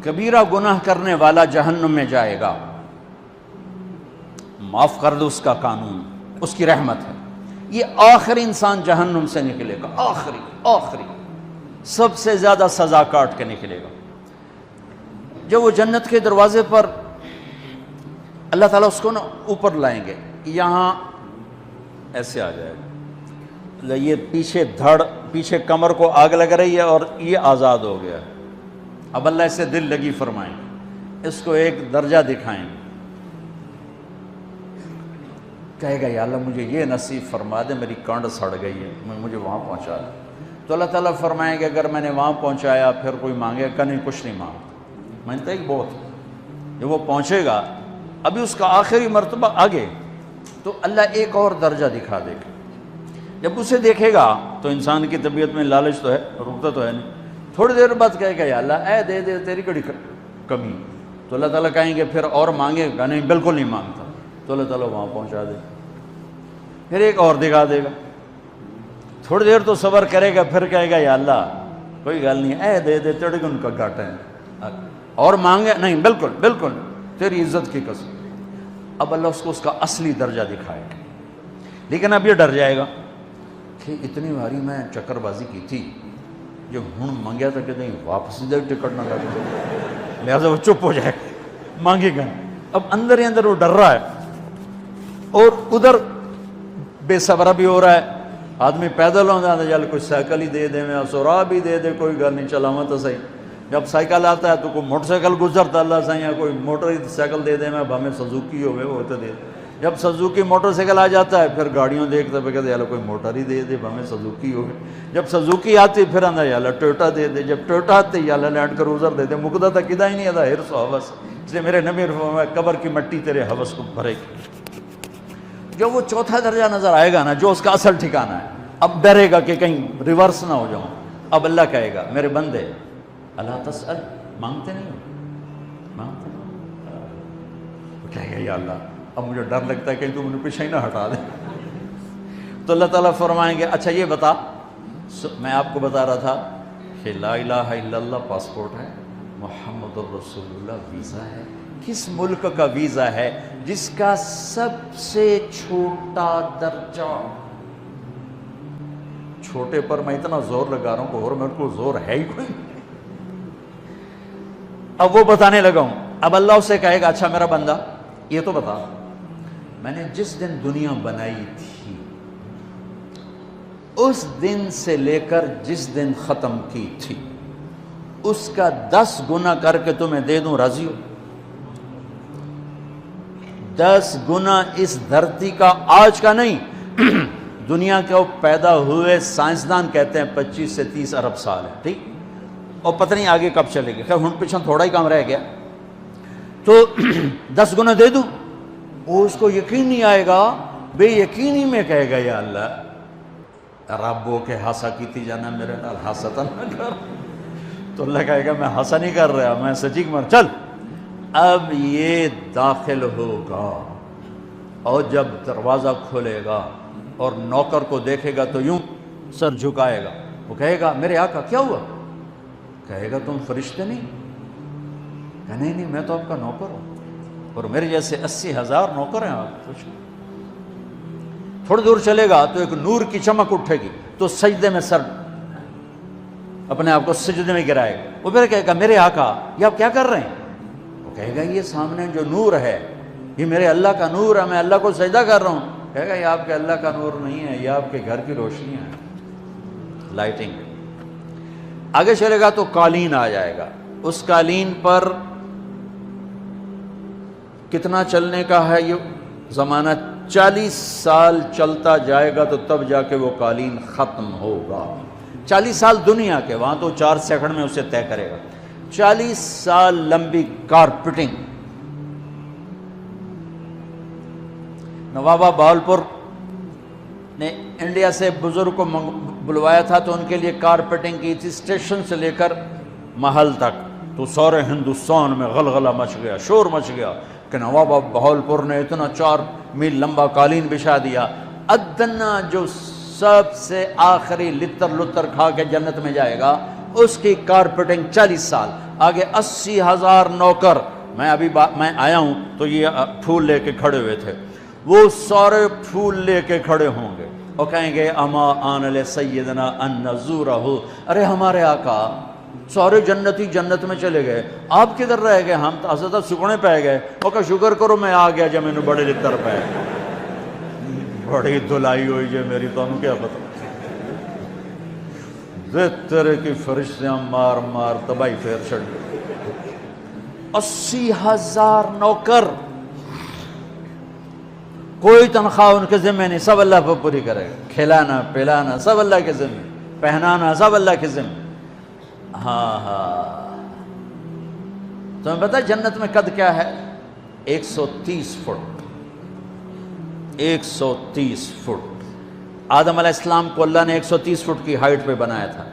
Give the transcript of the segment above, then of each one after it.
کبیرہ گناہ کرنے والا جہنم میں جائے گا، معاف کر دو، اس کا قانون، اس کی رحمت ہے، یہ آخری انسان جہنم سے نکلے گا، آخری سب سے زیادہ سزا کاٹ کے نکلے گا۔ جب وہ جنت کے دروازے پر اللہ تعالیٰ اس کو نا اوپر لائیں گے، یہاں ایسے آ جائے گا، یہ پیچھے کمر کو آگ لگ رہی ہے اور یہ آزاد ہو گیا۔ اب اللہ اسے دل لگی فرمائیں، اس کو ایک درجہ دکھائیں، کہے گا یا اللہ مجھے یہ نصیب فرما دے، میری کانڈ سڑ گئی ہے، مجھے وہاں پہنچا دے۔ تو اللہ تعالیٰ فرمائیں گے اگر میں نے وہاں پہنچایا پھر کوئی مانگے کہ نہیں، کچھ نہیں مانگتا، مانگتا ایک بہت۔ جب وہ پہنچے گا ابھی اس کا آخری مرتبہ آگے، تو اللہ ایک اور درجہ دکھا دے گا۔ جب اسے دیکھے گا تو انسان کی طبیعت میں لالچ تو ہے، رکتا تو ہے نہیں، تھوڑی دیر بعد کہے گا یا اللہ اے دے دے، تیری کڑی کمی۔ تو اللہ تعالیٰ کہیں گے پھر اور مانگے گا، نہیں بالکل نہیں مانگتا، تو اللہ تعالیٰ وہاں پہنچا دے، پھر ایک اور دکھا دے گا، تھوڑی دیر تو صبر کرے گا، پھر کہے گا یا اللہ کوئی گل نہیں، اے دے دے، تیرے کو ان کا گھاٹا ہے، اور مانگے نہیں بالکل تیری عزت کی قسم۔ اب اللہ اس کو اس کا اصلی درجہ دکھائے گا، لیکن اب یہ ڈر جائے گا کہ اتنی باری میں چکر بازی کی تھی، جو ہوں مانگیا تھا کہ نہیں واپس دے، ٹکٹ نہ لگے، لہٰذا وہ چپ ہو جائے گا، مانگے گا۔ اب اندر ہی اندر وہ ڈر رہا ہے، اور ادھر بے صبرہ بھی ہو رہا ہے، آدمی پیدل ہوتا ہے، چل کوئی سائیکل ہی دے دے، میں سورا بھی دے دے، کوئی گل نہیں، چلاواں تو صحیح۔ جب سائیکل آتا ہے تو کوئی موٹر سائیکل گزرتا اللہ صحیح ہے، کوئی موٹر سائیکل دے دے، میں بھامے سزوکی ہوئے وہ تو دے دے۔ جب سزوکی موٹر سائیکل آ جاتا ہے پھر گاڑیوں دیکھتے پہ کہتے یار کوئی موٹر ہی دے دے، بھامے سزوکی ہوئے۔ جب سزوکی آتی پھر آندہ یا اللہ ٹویوٹا دے دے، جب ٹویوٹا آتے یا اللہ لینڈ کروزر دے دے، مقدہ تک کدا ہی نہیں آتا حرص و حوث۔ اس لیے میرے نبی فرمایا قبر کی مٹی تیرے حوث کو بھرے گی۔ جو وہ چوتھا درجہ نظر آئے گا نا، جو اس کا اصل ٹھکانہ ہے، اب ڈرے گا کہ کہیں ریورس نہ ہو جاؤں۔ اب اللہ کہے گا میرے بندے اللہ تسأل، مانگتے نہیں ہو، مانگتے نہیں، کہے گا یا اللہ اب مجھے ڈر لگتا ہے کہ تو مجھے پیچھے ہی نہ ہٹا دے۔ تو اللہ تعالیٰ فرمائیں گے اچھا یہ بتا، میں آپ کو بتا رہا تھا کہ لا الہ الا اللہ پاسپورٹ ہے، محمد الرسول اللہ ویزا ہے۔ کس ملک کا ویزا ہے؟ جس کا سب سے چھوٹا درجہ، چھوٹے پر میں اتنا زور لگا رہا ہوں کہ اور میرے کو زور ہے ہی کوئی۔ اب وہ بتانے لگا ہوں، اب اللہ اسے کہے گا اچھا میرا بندہ یہ تو بتا، میں نے جس دن دنیا بنائی تھی اس دن سے لے کر جس دن ختم کی تھی اس کا 10 گنا کر کے تمہیں دے دوں، راضی ہو؟ 10 گنا اس دھرتی کا، آج کا نہیں، دنیا کے وہ پیدا ہوئے سائنسدان کہتے ہیں 25 سے 30 ارب سال ہے، ٹھیک، اور پتہ نہیں آگے کب چلے گی، خیر ہن پیچھے تھوڑا ہی کام رہ گیا، تو 10 گنا دے دوں۔ وہ اس کو یقین نہیں آئے گا، بے یقینی میں کہے گا یا اللہ ربو کے ہاسا کیتی جانا میرے نال، ہاسا نہ کر۔ تو اللہ کہے گا میں ہاسا نہیں کر رہا، میں سچی مر، چل۔ اب یہ داخل ہوگا اور جب دروازہ کھولے گا اور نوکر کو دیکھے گا تو یوں سر جھکائے گا، وہ کہے گا میرے آقا کیا ہوا؟ کہے گا تم فرشتے نہیں؟ کہ نہیں میں تو آپ کا نوکر ہوں، اور میرے جیسے 80,000 نوکر ہیں آپ کچھ۔ تھوڑی دور چلے گا تو ایک نور کی چمک اٹھے گی تو سجدے میں سر اپنے آپ کو سجدے میں گرائے گا، وہ پھر کہے گا میرے آقا یہ آپ کیا کر رہے ہیں؟ وہ کہے گا یہ سامنے جو نور ہے یہ میرے اللہ کا نور ہے، میں اللہ کو سجدہ کر رہا ہوں۔ کہے گا یہ آپ کے اللہ کا نور نہیں ہے، یہ آپ کے گھر کی روشنی ہے، لائٹنگ۔ آگے چلے گا تو قالین آ جائے گا، اس قالین پر کتنا چلنے کا ہے یہ زمانہ؟ 40 سال چلتا جائے گا تو تب جا کے وہ قالین ختم ہوگا۔ 40 سال دنیا کے، وہاں تو 4 سیکنڈ میں اسے طے کرے گا۔ 40 سال لمبی کارپیٹنگ۔ نوابہ بہاولپور نے انڈیا سے بزرگ کو بلوایا تھا تو ان کے لیے کارپیٹنگ کی تھی، اسٹیشن سے لے کر محل تک، تو سارے ہندوستان میں غلغلہ مچ گیا، شور مچ گیا کہ نوابہ بہاولپور نے اتنا 4 میل لمبا قالین بچھا دیا۔ ادنا جو سب سے آخری لتر لتر کھا کے جنت میں جائے گا اس کی کارپیٹنگ 40 سال، آگے 80,000 نوکر. میں آیا ہوں تو یہ پھول لے کے کھڑے ہوئے تھے، وہ سارے پھول لے کے کھڑے ہوں گے اور کہیں گے اما آن لسیدنا ان نزورہ، ارے ہمارے آقا سارے جنتی جنت میں چلے گئے، آپ کدھر رہ گئے؟ ہم تو حضرت سکنے پہ گئے. وہ کہ شکر کرو میں آ گیا جب میں نے بڑے لتر پہ بڑی دلائی ہوئی جے میری، تو انہوں کیا پتا تیرے کی فرشتیاں مار مار تباہی پھیر چھڑ گئے. 80,000 نوکر، کوئی تنخواہ ان کے ذمہ نہیں، سب اللہ پر پوری کرے گا. کھلانا پلانا سب اللہ کے ذمہ، پہنانا سب اللہ کے ذمہ. ہاں تمہیں پتہ جنت میں قد کیا ہے؟ 130 فٹ. 130 فٹ. آدم علیہ السلام کو اللہ نے 130 فٹ کی ہائٹ پہ بنایا تھا.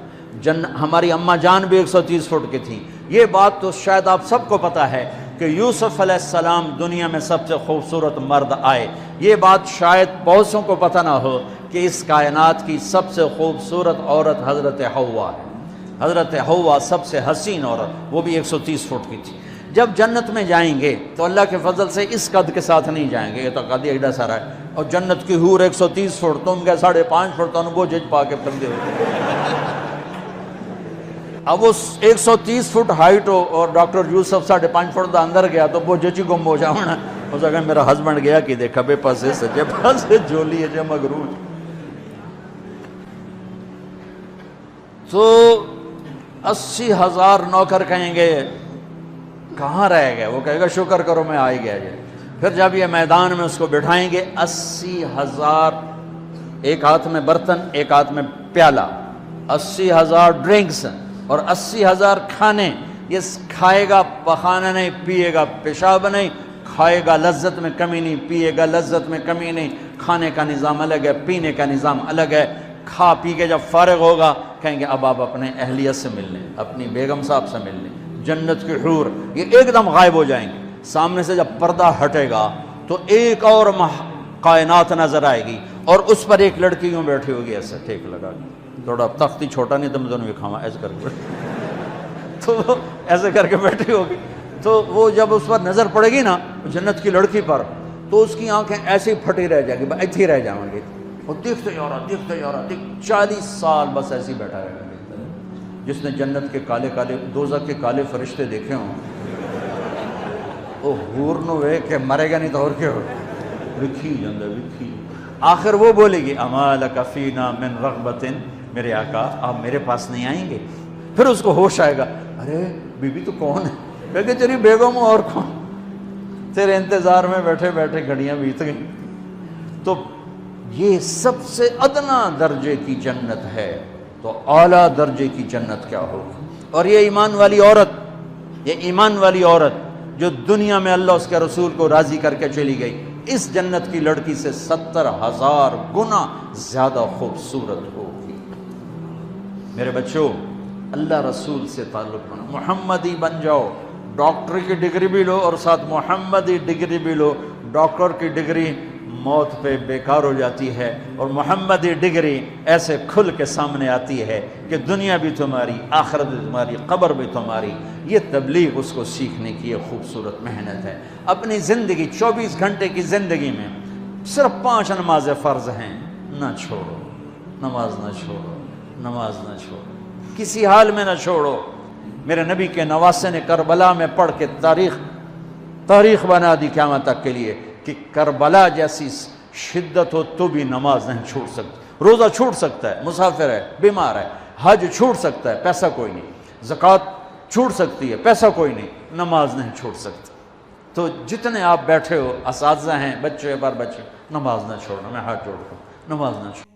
ہماری اماں جان بھی 130 فٹ کی تھی. یہ بات تو شاید آپ سب کو پتہ ہے کہ یوسف علیہ السلام دنیا میں سب سے خوبصورت مرد آئے. یہ بات شاید بہت سوں کو پتہ نہ ہو کہ اس کائنات کی سب سے خوبصورت عورت حضرت حوا ہے. حضرت حوا سب سے حسین عورت، وہ بھی 130 فٹ کی تھی. جب جنت میں جائیں گے تو اللہ کے فضل سے اس قد کے ساتھ نہیں جائیں گے، یہ تو قد ایڈا سارا ہے. اور جنت کی حور 130 فٹ، تم گئے 5.5 فٹ، تو وہ جج پا کے پندے ہو. اب وہ 130 فٹ ہائٹ ہو اور ڈاکٹر یوسف 5.5 فٹ دا اندر گیا تو وہ جچی گم ہو جاؤنا. اس اگر میرا ہسبینڈ گیا کہ دیکھا بے پاسے سجے پاسے جولی ہے جے مغرور. تو 80,000 نوکر کہیں گے کہاں رہ گئے؟ وہ کہے گا شکر کرو میں آ ہی گیا. پھر جب یہ میدان میں اس کو بٹھائیں گے 80,000، ایک ہاتھ میں برتن ایک ہاتھ میں پیالہ، 80,000 ڈرنکس اور 80,000 کھانے. یہ کھائے گا پخانا نہیں، پیے گا پیشاب نہیں، کھائے گا لذت میں کمی نہیں، پیے گا لذت میں کمی نہیں. کھانے کا نظام الگ ہے، پینے کا نظام الگ ہے. کھا پی کے جب فارغ ہوگا کہیں گے اب آپ اپنے اہلیت سے مل لیں، اپنی بیگم صاحب سے مل لیں. جنت کی حور یہ ایک دم غائب ہو جائیں گے. سامنے سے جب پردہ ہٹے گا تو ایک اور کائنات نظر آئے گی اور اس پر ایک لڑکی یوں بیٹھی ہوگی ایسے ٹھیک لگا کے، تھوڑا تختی چھوٹا نہیں تم دونوں بھی کھاوا ایسے کر کے تو وہ ایسے کر کے بیٹھی ہوگی. تو وہ جب اس پر نظر پڑے گی نا جنت کی لڑکی پر تو اس کی آنکھیں ایسی پھٹی رہ جائیں گی، ایتھے ہی رہ جائیں گے. وہ دیکھتے جا رہا 40 سال بس ایسے ہی بیٹھا رہے گا. جس نے جنت کے کالے کالے دوزخ کے کالے فرشتے دیکھے ہوں وہ حور نو وے کہ مرے گا نہیں تو اور کیا ہو وکھی جاندہ وکھی. آخر وہ بولے گی اما لک فینا من رغبت، میرے آقا آپ میرے پاس نہیں آئیں گے؟ پھر اس کو ہوش آئے گا ارے بی بی تو کون ہے؟ کہے کہ تیری بیگم اور کون، تیرے انتظار میں بیٹھے بیٹھے گھڑیاں بیت گئیں. تو یہ سب سے ادنا درجے کی جنت ہے، تو اعلیٰ درجے کی جنت کیا ہوگی. اور یہ ایمان والی عورت جو دنیا میں اللہ اس کے رسول کو راضی کر کے چلی گئی، اس جنت کی لڑکی سے 70,000 گنا زیادہ خوبصورت ہوگی. میرے بچوں اللہ رسول سے تعلق بنا، محمدی بن جاؤ. ڈاکٹر کی ڈگری بھی لو اور ساتھ محمدی ڈگری بھی لو. ڈاکٹر کی ڈگری موت پہ بیکار ہو جاتی ہے اور محمدی ڈگری ایسے کھل کے سامنے آتی ہے کہ دنیا بھی تمہاری، آخرت بھی تمہاری، قبر بھی تمہاری. یہ تبلیغ اس کو سیکھنے کی ایک خوبصورت محنت ہے. اپنی زندگی 24 گھنٹے کی زندگی میں صرف 5 نمازیں فرض ہیں، نہ چھوڑو. نماز نہ چھوڑو، نماز نہ چھوڑو، کسی حال میں نہ چھوڑو. میرے نبی کے نواسے نے کربلا میں پڑھ کے تاریخ بنا دی قیامت تک کے لیے کہ کربلا جیسی شدت ہو تو بھی نماز نہیں چھوڑ سکتی. روزہ چھوٹ سکتا ہے، مسافر ہے، بیمار ہے. حج چھوٹ سکتا ہے، پیسہ کوئی نہیں. زکوٰۃ چھوٹ سکتی ہے، پیسہ کوئی نہیں. نماز نہیں چھوڑ سکتا. تو جتنے آپ بیٹھے ہو، اساتذہ ہیں، بچے بار بچے، نماز نہ چھوڑنا. میں ہاتھ جوڑتا ہوں، نماز نہ چھوڑنا.